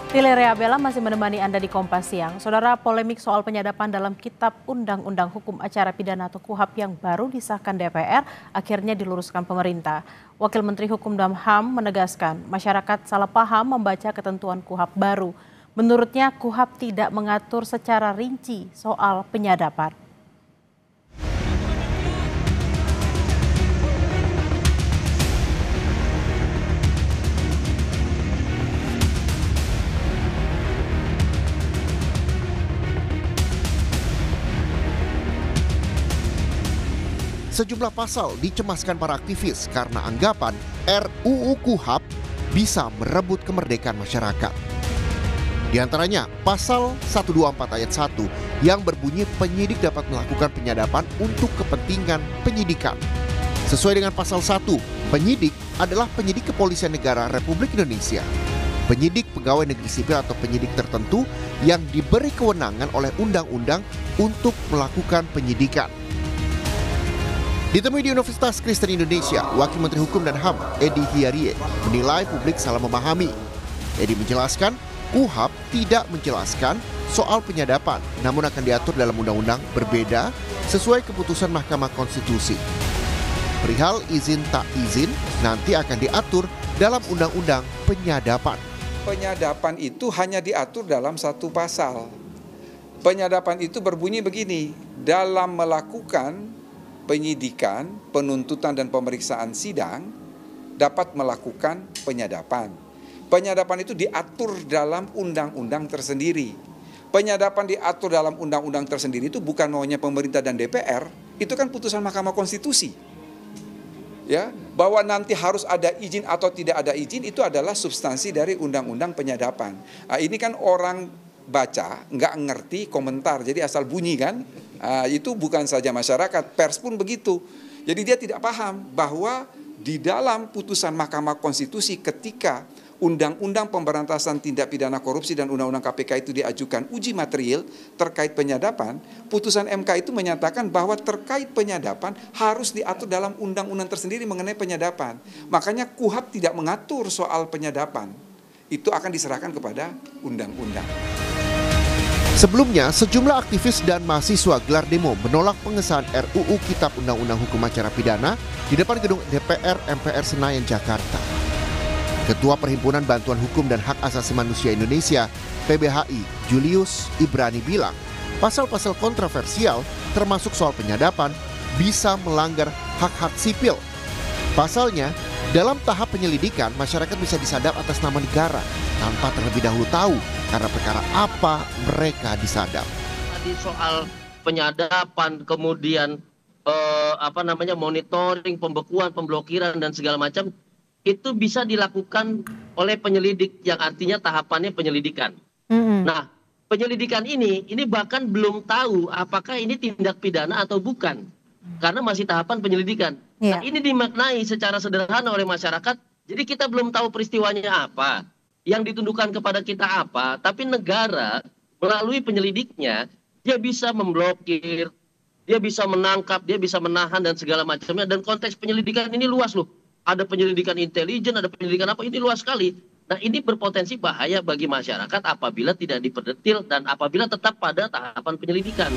Tile Reabella masih menemani Anda di Kompas Siang. Saudara, polemik soal penyadapan dalam Kitab Undang-Undang Hukum Acara Pidana atau KUHP yang baru disahkan DPR akhirnya diluruskan pemerintah. Wakil Menteri Hukum dan HAM menegaskan masyarakat salah paham membaca ketentuan KUHP baru. Menurutnya KUHP tidak mengatur secara rinci soal penyadapan. Sejumlah pasal dicemaskan para aktivis karena anggapan RUU KUHP bisa merebut kemerdekaan masyarakat. Di antaranya pasal 124 ayat 1 yang berbunyi penyidik dapat melakukan penyadapan untuk kepentingan penyidikan. Sesuai dengan pasal 1, penyidik adalah penyidik Kepolisian Negara Republik Indonesia. Penyidik pegawai negeri sipil atau penyidik tertentu yang diberi kewenangan oleh undang-undang untuk melakukan penyidikan. Ditemui di Universitas Kristen Indonesia, Wakil Menteri Hukum dan HAM, Edi Hiarie, menilai publik salah memahami. Edi menjelaskan, KUHP tidak menjelaskan soal penyadapan, namun akan diatur dalam undang-undang berbeda sesuai keputusan Mahkamah Konstitusi. Perihal izin tak izin nanti akan diatur dalam undang-undang penyadapan. Penyadapan itu hanya diatur dalam satu pasal. Penyadapan itu berbunyi begini, dalam melakukan penyidikan, penuntutan dan pemeriksaan sidang dapat melakukan penyadapan. Penyadapan itu diatur dalam undang-undang tersendiri. Penyadapan diatur dalam undang-undang tersendiri itu bukan maunya pemerintah dan DPR, itu kan putusan Mahkamah Konstitusi. Ya, bahwa nanti harus ada izin atau tidak ada izin itu adalah substansi dari undang-undang penyadapan. Nah, ini kan orang baca, nggak ngerti komentar, jadi asal bunyi kan. Itu bukan saja masyarakat, pers pun begitu. Jadi dia tidak paham bahwa di dalam putusan Mahkamah Konstitusi ketika Undang-Undang Pemberantasan Tindak Pidana Korupsi dan Undang-Undang KPK itu diajukan uji material terkait penyadapan, putusan MK itu menyatakan bahwa terkait penyadapan harus diatur dalam undang-undang tersendiri mengenai penyadapan. Makanya KUHP tidak mengatur soal penyadapan. Itu akan diserahkan kepada undang-undang. Sebelumnya, sejumlah aktivis dan mahasiswa gelar demo menolak pengesahan RUU Kitab Undang-Undang Hukum Acara Pidana di depan gedung DPR MPR Senayan, Jakarta. Ketua Perhimpunan Bantuan Hukum dan Hak Asasi Manusia Indonesia, PBHI, Julius Ibrani bilang, pasal-pasal kontroversial termasuk soal penyadapan bisa melanggar hak-hak sipil. Pasalnya, dalam tahap penyelidikan, masyarakat bisa disadap atas nama negara tanpa terlebih dahulu tahu karena perkara apa mereka disadap. Tadi soal penyadapan, kemudian monitoring, pembekuan, pemblokiran dan segala macam itu bisa dilakukan oleh penyelidik yang artinya tahapannya penyelidikan. Nah, penyelidikan ini bahkan belum tahu apakah ini tindak pidana atau bukan. Karena masih tahapan penyelidikan. Nah, ini dimaknai secara sederhana oleh masyarakat. Jadi kita belum tahu peristiwanya apa, yang ditundukkan kepada kita apa, tapi negara melalui penyelidiknya dia bisa memblokir, dia bisa menangkap, dia bisa menahan dan segala macamnya. Dan konteks penyelidikan ini luas loh. Ada penyelidikan intelijen, ada penyelidikan apa, ini luas sekali. Nah, ini berpotensi bahaya bagi masyarakat apabila tidak diperdetil dan apabila tetap pada tahapan penyelidikan.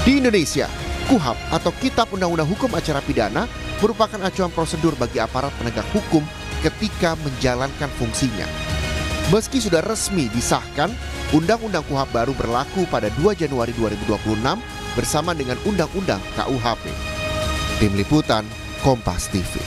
Di Indonesia, KUHP atau Kitab Undang-Undang Hukum Acara Pidana merupakan acuan prosedur bagi aparat penegak hukum ketika menjalankan fungsinya. Meski sudah resmi disahkan, Undang-Undang KUHP baru berlaku pada 2 Januari 2026 bersama dengan Undang-Undang KUHP. Tim Liputan, Kompas TV.